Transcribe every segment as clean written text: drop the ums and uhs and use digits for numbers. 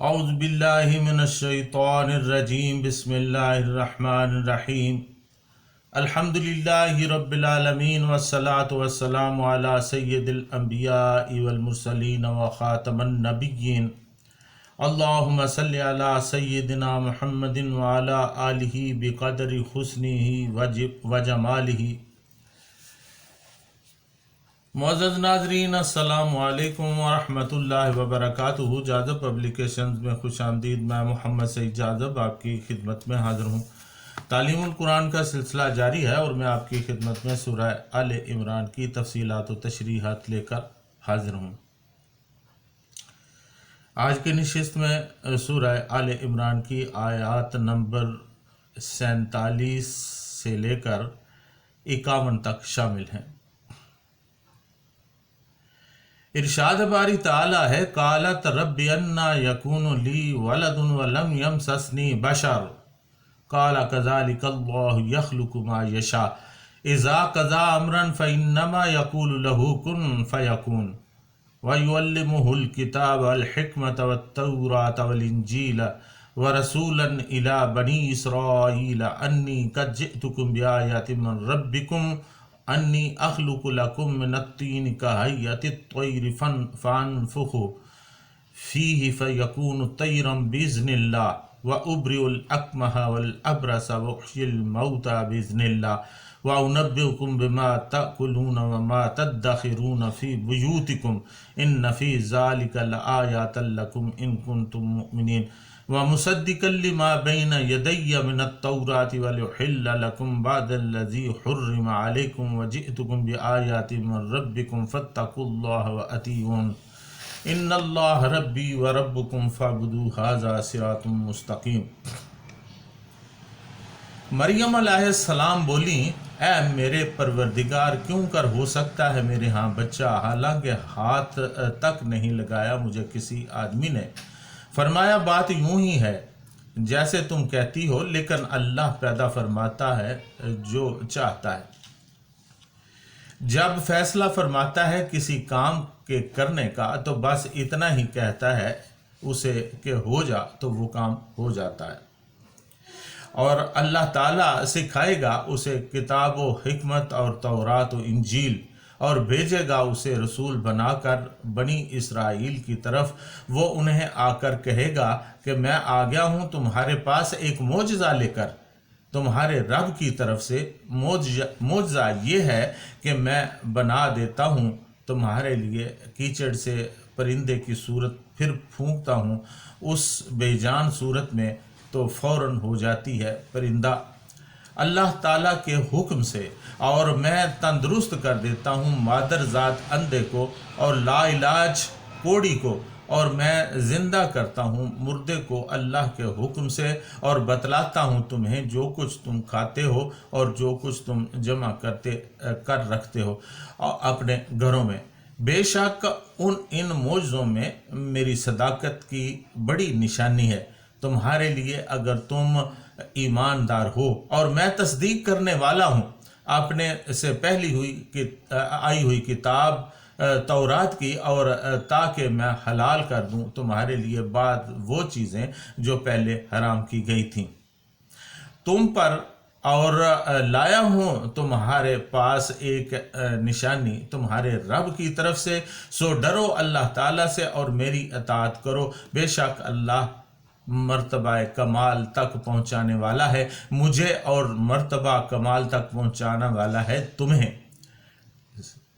اعوذ باللہ من الشیطان الرجیم بسم اللہ الرحمن الرحیم الحمد للہ رب العالمین والصلاة والسلام علی سید الانبیاء والمرسلین وخاتم النبیین اللہم صلی علی سیدنا محمد وعلی آلہ بقدر حسنہ وجمالہ۔ معزز ناظرین، السلام علیکم ورحمۃ اللہ وبرکاتہ۔ جاذب پبلیکیشنز میں خوش آمدید۔ میں محمد سعید جاذب آپ کی خدمت میں حاضر ہوں۔ تعلیم القرآن کا سلسلہ جاری ہے اور میں آپ کی خدمت میں سورہ آل عمران کی تفصیلات و تشریحات لے کر حاضر ہوں۔ آج کی نشست میں سورہ آل عمران کی آیات نمبر 47 سے لے کر 51 تک شامل ہیں۔ ارشاد باری تعالیٰ ہے، قالت رب انا یکون لی ولد ولم یمسسنی بشر قال کذالک اللہ یخلق ما یشاء اذا قضى امرا فانما یقول له کن فیکون ویعلمہ الکتاب والحکمۃ والتوراۃ والانجیل ورسولا الی بنی اسرائیل انی قد جئتکم بآیات من ربکم انی اخلق لکم من الطین کہیئۃ الطیر فانفخ فیہ فیکون طیرا باذن اللہ وابرئ الاکمہ والابرص واحیی الموتى باذن اللہ وانبئکم بما تأکلون وما تدخرون فی بیوتکم ان فی ذلک لآیات لکم ان کنتم مؤمنین ومصدقا لما بین یدی من التوراۃ ولأحل لکم بعد الذی حرم علیکم وجئتکم بآیات من ربکم فاتقوا اللہ وأطیعون ان اللہ ربی وربکم فاعبدوہ ھذا صراط مستقیم۔ مریم علیہ السلام بولیں، اے میرے پروردگار، کیوں کر ہو سکتا ہے میرے ہاں بچہ، حالانکہ ہاتھ تک نہیں لگایا مجھے کسی آدمی نے۔ فرمایا، بات یوں ہی ہے جیسے تم کہتی ہو، لیکن اللہ پیدا فرماتا ہے جو چاہتا ہے۔ جب فیصلہ فرماتا ہے کسی کام کے کرنے کا تو بس اتنا ہی کہتا ہے اسے کہ ہو جا تو وہ کام ہو جاتا ہے، اور اللہ تعالیٰ سکھائے گا اسے کتاب و حکمت اور تورات و انجیل، اور بھیجے گا اسے رسول بنا کر بنی اسرائیل کی طرف۔ وہ انہیں آ کر کہے گا کہ میں آ گیا ہوں تمہارے پاس ایک معجزہ لے کر تمہارے رب کی طرف سے۔ معجزہ یہ ہے کہ میں بنا دیتا ہوں تمہارے لیے کیچڑ سے پرندے کی صورت، پھر پھونکتا ہوں اس بے جان صورت میں تو فوراً ہو جاتی ہے پرندہ اللہ تعالیٰ کے حکم سے، اور میں تندرست کر دیتا ہوں مادر ذات اندھے کو اور لا علاج کوڑی کو، اور میں زندہ کرتا ہوں مردے کو اللہ کے حکم سے، اور بتلاتا ہوں تمہیں جو کچھ تم کھاتے ہو اور جو کچھ تم جمع کر رکھتے ہو اپنے گھروں میں۔ بے شک ان معجزوں میں میری صداقت کی بڑی نشانی ہے تمہارے لیے اگر تم ایماندار ہو، اور میں تصدیق کرنے والا ہوں اپنے سے پہلی آئی ہوئی کتاب تورات کی، اور تاکہ میں حلال کر دوں تمہارے لیے بعد وہ چیزیں جو پہلے حرام کی گئی تھیں تم پر، اور لایا ہوں تمہارے پاس ایک نشانی تمہارے رب کی طرف سے، سو ڈرو اللہ تعالیٰ سے اور میری اطاعت کرو، بے شک اللہ مرتبہ کمال تک پہنچانے والا ہے مجھے، اور مرتبہ کمال تک پہنچانا والا ہے تمہیں،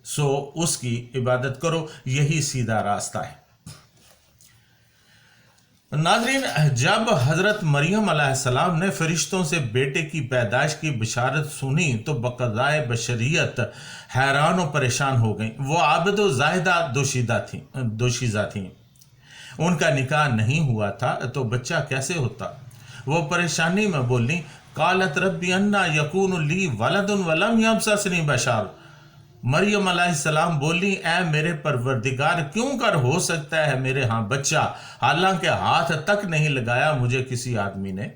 سو اس کی عبادت کرو، یہی سیدھا راستہ ہے۔ ناظرین، جب حضرت مریم علیہ السلام نے فرشتوں سے بیٹے کی پیدائش کی بشارت سنی تو بقضائے بشریت حیران و پریشان ہو گئیں۔ وہ عابد و زاہدہ دوشیزہ تھیں، ان کا نکاح نہیں ہوا تھا تو بچہ کیسے ہوتا؟ وہ پریشانی میں بولیں، قالت رب انا یکون لی ولد ولم یمسسنی بشر۔ مریم علیہ السلام بولی، اے میرے پروردگار، کیوں کر ہو سکتا ہے میرے ہاں بچہ، حالانکہ ہاتھ تک نہیں لگایا مجھے کسی آدمی نے۔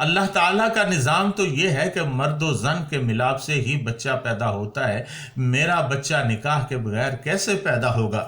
اللہ تعالیٰ کا نظام تو یہ ہے کہ مرد و زن کے ملاپ سے ہی بچہ پیدا ہوتا ہے، میرا بچہ نکاح کے بغیر کیسے پیدا ہوگا؟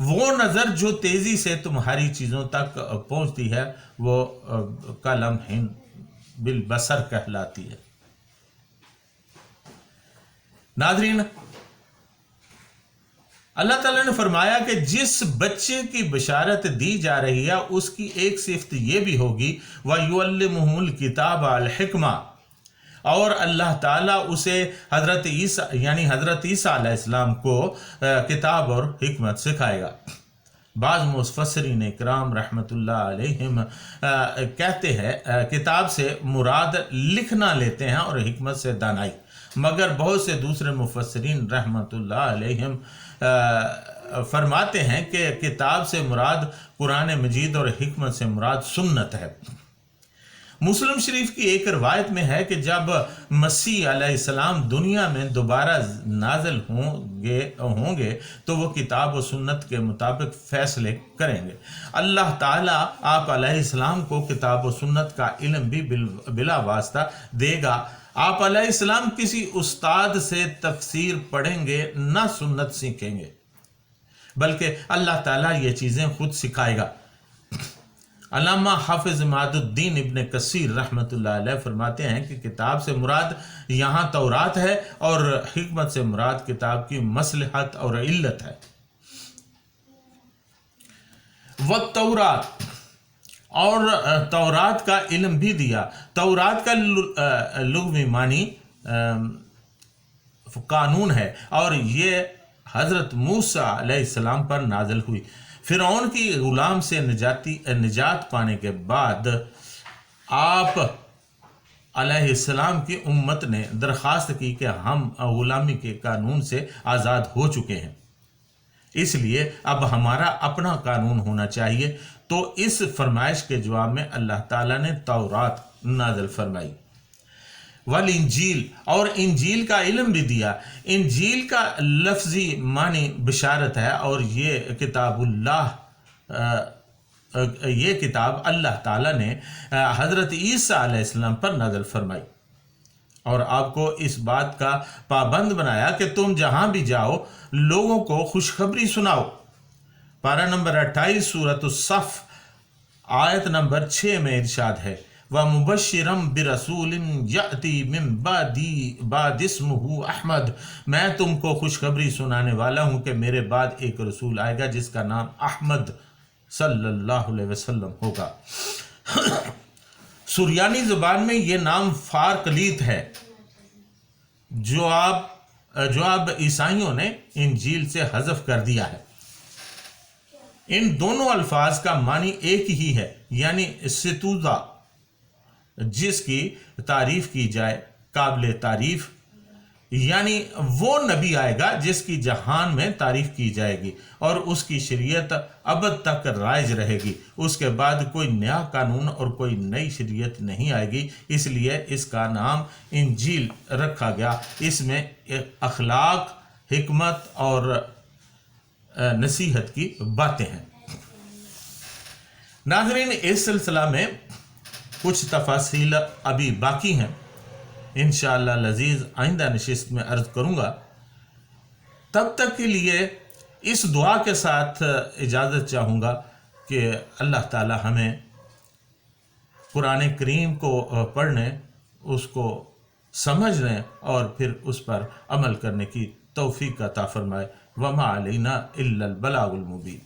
وہ نظر جو تیزی سے تمہاری چیزوں تک پہنچتی ہے وہ کلمح بالبصر کہلاتی ہے۔ ناظرین، اللہ تعالیٰ نے فرمایا کہ جس بچے کی بشارت دی جا رہی ہے اس کی ایک صفت یہ بھی ہوگی وَيُعَلِّمُهُ الْكِتَابَ وَالْحِكْمَةَ، اور اللہ تعالیٰ اسے حضرت عیسیٰ علیہ السلام کو کتاب اور حکمت سکھائے گا۔ بعض مفسرین اکرام رحمۃ اللہ علیہم کہتے ہیں کتاب سے مراد لکھنا لیتے ہیں اور حکمت سے دانائی، مگر بہت سے دوسرے مفسرین رحمۃ اللہ علیہم فرماتے ہیں کہ کتاب سے مراد قرآن مجید اور حکمت سے مراد سنت ہے۔ مسلم شریف کی ایک روایت میں ہے کہ جب مسیح علیہ السلام دنیا میں دوبارہ نازل ہوں گے تو وہ کتاب و سنت کے مطابق فیصلے کریں گے۔ اللہ تعالیٰ آپ علیہ السلام کو کتاب و سنت کا علم بھی بلا واسطہ دے گا۔ آپ علیہ السلام کسی استاد سے تفسیر پڑھیں گے، نہ سنت سیکھیں گے، بلکہ اللہ تعالیٰ یہ چیزیں خود سکھائے گا۔ علامہ حافظ اماد الدین ابن کثیر رحمۃ اللہ علیہ فرماتے ہیں کہ کتاب سے مراد یہاں تورات ہے اور حکمت سے مراد کتاب کی مصلحت اور علت ہے۔ وَالتَّوْرَاتِ، اور تورات کا علم بھی دیا۔ تورات کا لغوی معنی قانون ہے اور یہ حضرت موسیٰ علیہ السلام پر نازل ہوئی۔ فرعون کی غلام سے نجات پانے کے بعد آپ علیہ السلام کی امت نے درخواست کی کہ ہم غلامی کے قانون سے آزاد ہو چکے ہیں، اس لیے اب ہمارا اپنا قانون ہونا چاہیے۔ تو اس فرمائش کے جواب میں اللہ تعالیٰ نے تورات نازل فرمائی۔ والانجیل، اور انجیل کا علم بھی دیا۔ انجیل کا لفظی معنی بشارت ہے اور یہ کتاب اللہ تعالیٰ نے حضرت عیسیٰ علیہ السلام پر نازل فرمائی اور آپ کو اس بات کا پابند بنایا کہ تم جہاں بھی جاؤ لوگوں کو خوشخبری سناؤ۔ پارہ نمبر 28 سورۃ الصف آیت نمبر 6 میں ارشاد ہے وَمُبَشِّرًا بِرَسُولٍ يَأْتِي مِن بَعْدِ اسْمُهُ احمد، میں تم کو خوشخبری سنانے والا ہوں کہ میرے بعد ایک رسول آئے گا جس کا نام احمد صلی اللہ علیہ وسلم ہوگا۔ سریانی زبان میں یہ نام فارقلیت ہے جو اب عیسائیوں نے انجیل سے حذف کر دیا ہے۔ ان دونوں الفاظ کا معنی ایک ہی ہے، یعنی ستوزہ، جس کی تعریف کی جائے، قابل تعریف، یعنی وہ نبی آئے گا جس کی جہان میں تعریف کی جائے گی اور اس کی شریعت ابد تک رائج رہے گی۔ اس کے بعد کوئی نیا قانون اور کوئی نئی شریعت نہیں آئے گی، اس لیے اس کا نام انجیل رکھا گیا۔ اس میں اخلاق، حکمت اور نصیحت کی باتیں ہیں۔ ناظرین، اس سلسلہ میں کچھ تفاصیل ابھی باقی ہیں، انشاءاللہ العزیز آئندہ نشست میں عرض کروں گا۔ تب تک کے لیے اس دعا کے ساتھ اجازت چاہوں گا کہ اللہ تعالی ہمیں قرآن کریم کو پڑھنے، اس کو سمجھنے اور پھر اس پر عمل کرنے کی توفیق عطا فرمائے۔ وما علینا الا البلاغ المبین۔